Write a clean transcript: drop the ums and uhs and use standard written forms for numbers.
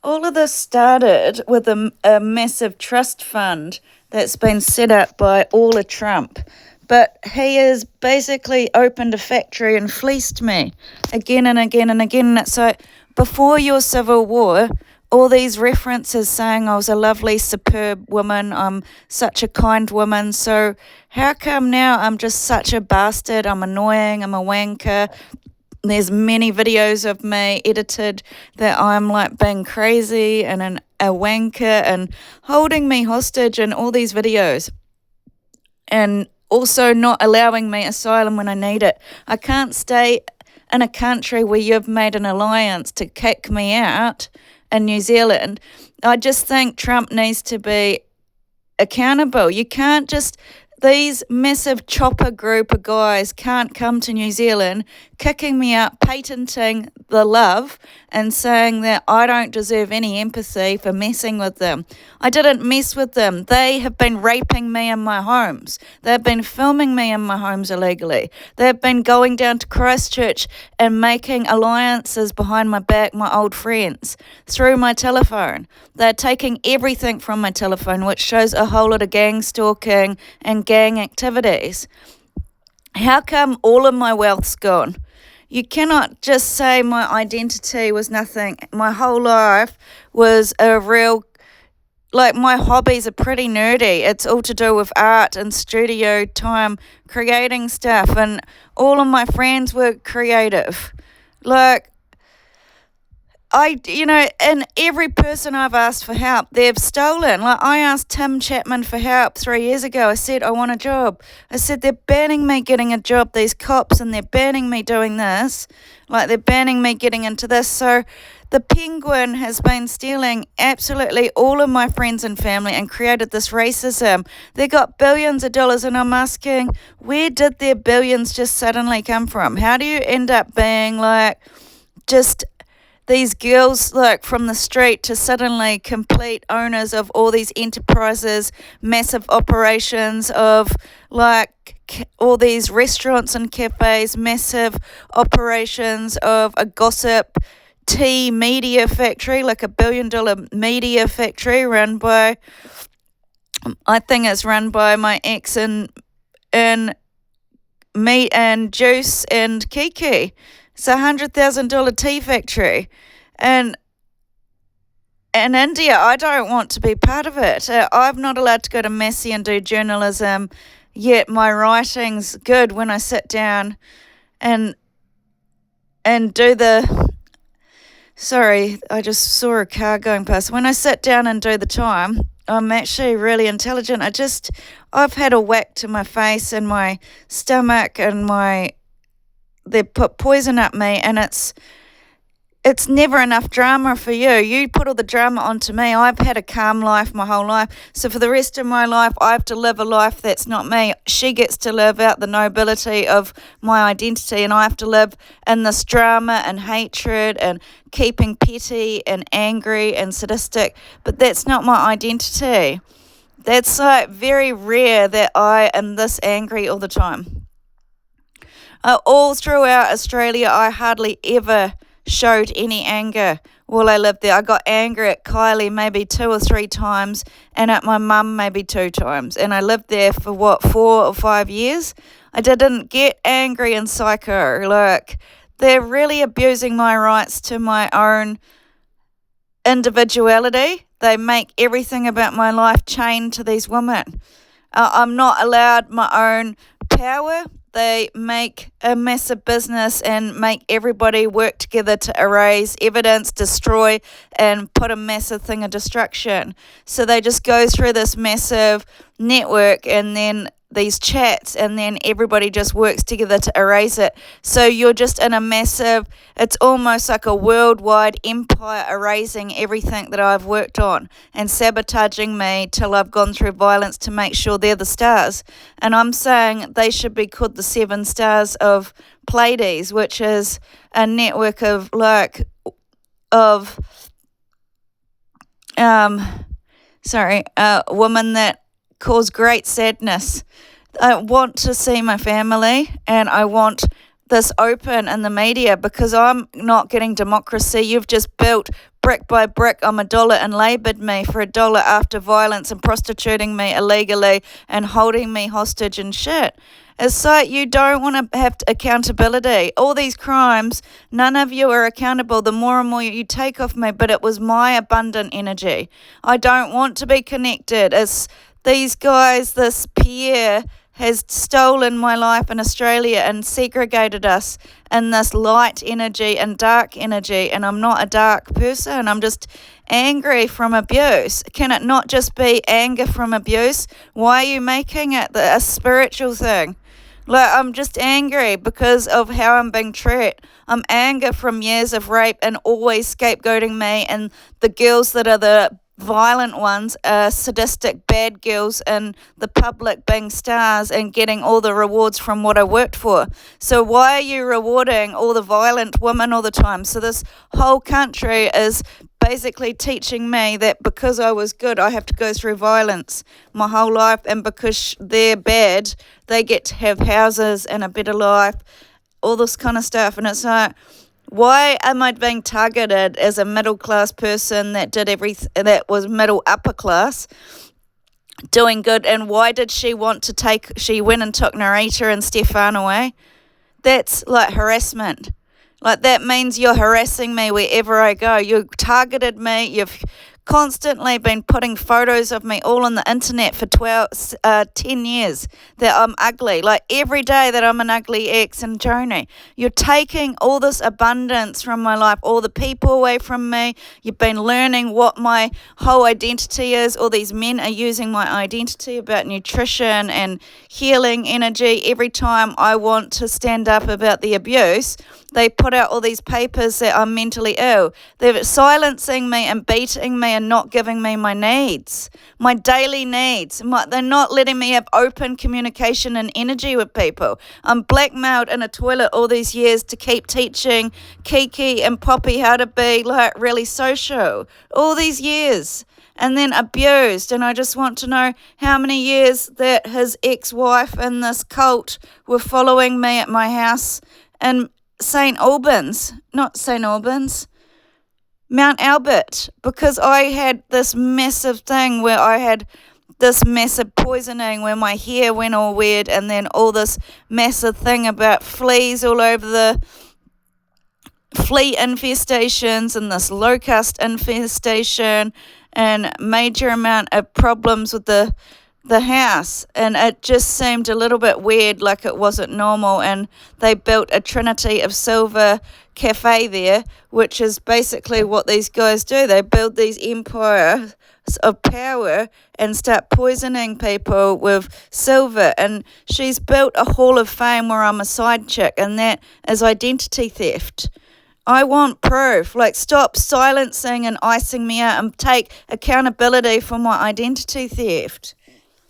All of this started with a massive trust fund that's been set up by all of Trump. But he has basically opened a factory and fleeced me again and again and again. So before your civil war, all these references saying I was a lovely, superb woman, I'm such a kind woman. So how come now I'm just such a bastard? I'm annoying, I'm a wanker. There's many videos of me edited that I'm like being crazy and a wanker and holding me hostage in all these videos. And also not allowing me asylum when I need it. I can't stay in a country where you've made an alliance to kick me out in New Zealand. I just think Trump needs to be accountable. You can't just, these massive chopper group of guys can't come to New Zealand kicking me out, patenting the love and saying that I don't deserve any empathy for messing with them. I didn't mess with them. They have been raping me in my homes. They've been filming me in my homes illegally. They've been going down to Christchurch and making alliances behind my back, my old friends, through my telephone. They're taking everything from my telephone, which shows a whole lot of gang stalking and gang activities. How come all of my wealth's gone? You cannot just say my identity was nothing. My whole life was a real, like my hobbies are pretty nerdy. It's all to do with art and studio time, creating stuff, and all of my friends were creative. Like, and every person I've asked for help, they've stolen. Like, I asked Tim Chapman for help 3 years ago. I said, I want a job. I said, they're banning me getting a job, these cops, and they're banning me doing this. Like, they're banning me getting into this. So the Penguin has been stealing absolutely all of my friends and family and created this racism. They got billions of dollars, and I'm asking, where did their billions just suddenly come from? How do you end up being like just these girls like from the street to suddenly complete owners of all these enterprises, massive operations of like all these restaurants and cafes, massive operations of a gossip tea media factory, like $1 billion media factory run by, I think it's run by my ex and meat and juice and Kiki. It's $100,000 tea factory. And in India, I don't want to be part of it. I'm not allowed to go to Massey and do journalism, yet my writing's good when I sit down and do the... Sorry, I just saw a car going past. When I sit down and do the time, I'm actually really intelligent. I've had a whack to my face and my stomach and they put poison up me, and it's never enough drama for you. You put all the drama onto me. I've had a calm life my whole life. So for the rest of my life, I have to live a life that's not me. She gets to live out the nobility of my identity, and I have to live in this drama and hatred and keeping petty and angry and sadistic. But that's not my identity. That's like very rare that I am this angry all the time. All throughout Australia, I hardly ever showed any anger while I lived there. I got angry at Kylie maybe 2 or 3 times and at my mum maybe 2 times. And I lived there for 4 or 5 years. I didn't get angry and psycho. Like, they're really abusing my rights to my own individuality. They make everything about my life chained to these women. I'm not allowed my own power. They make a massive business and make everybody work together to erase evidence, destroy, and put a massive thing of destruction. So they just go through this massive network and then these chats, and then everybody just works together to erase it. So you're just in a massive, it's almost like a worldwide empire erasing everything that I've worked on and sabotaging me till I've gone through violence to make sure they're the stars. And I'm saying they should be called the 7 stars of Pleiades, which is a network of women that cause great sadness. I want to see my family, and I want this open in the media because I'm not getting democracy. You've just built brick by brick on $1 and laboured me for $1 after violence and prostituting me illegally and holding me hostage and shit. It's like you don't want to have accountability. All these crimes, none of you are accountable. The more and more you take off me, but it was my abundant energy. I don't want to be connected. It's these guys, this Pierre has stolen my life in Australia and segregated us in this light energy and dark energy, and I'm not a dark person. I'm just angry from abuse. Can it not just be anger from abuse? Why are you making it a spiritual thing? Like, I'm just angry because of how I'm being treated. I'm angry from years of rape and always scapegoating me, and the girls that are the violent ones are sadistic bad girls, and the public being stars and getting all the rewards from what I worked for. So why are you rewarding all the violent women all the time? So this whole country is basically teaching me that because I was good, I have to go through violence my whole life, and because they're bad, they get to have houses and a better life, all this kind of stuff. And it's like, why am I being targeted as a middle class person that did everything, that was middle upper class, doing good? And why did she want to she went and took Narita and Stefan away? That's like harassment. Like, that means you're harassing me wherever I go. You targeted me. You've constantly been putting photos of me all on the internet for 10 years that I'm ugly. Like, every day that I'm an ugly ex and Joni. You're taking all this abundance from my life, all the people away from me. You've been learning what my whole identity is. All these men are using my identity about nutrition and healing energy. Every time I want to stand up about the abuse, they put out all these papers that I'm mentally ill. They're silencing me and beating me and not giving me my needs, my daily needs. They're not letting me have open communication and energy with people. I'm blackmailed in a toilet all these years to keep teaching Kiki and Poppy how to be like really social. All these years. And then abused. And I just want to know how many years that his ex-wife and this cult were following me at my house in Mount Albert, because I had this massive thing where I had this massive poisoning where my hair went all weird, and then all this massive thing about fleas all over the flea infestations and this locust infestation and major amount of problems with the house, and it just seemed a little bit weird, like it wasn't normal. And they built a Trinity of Silver cafe there, which is basically what these guys do. They build these empires of power and start poisoning people with silver. And she's built a hall of fame where I'm a side chick, and that is identity theft. I want proof. Like, stop silencing and icing me out and take accountability for my identity theft.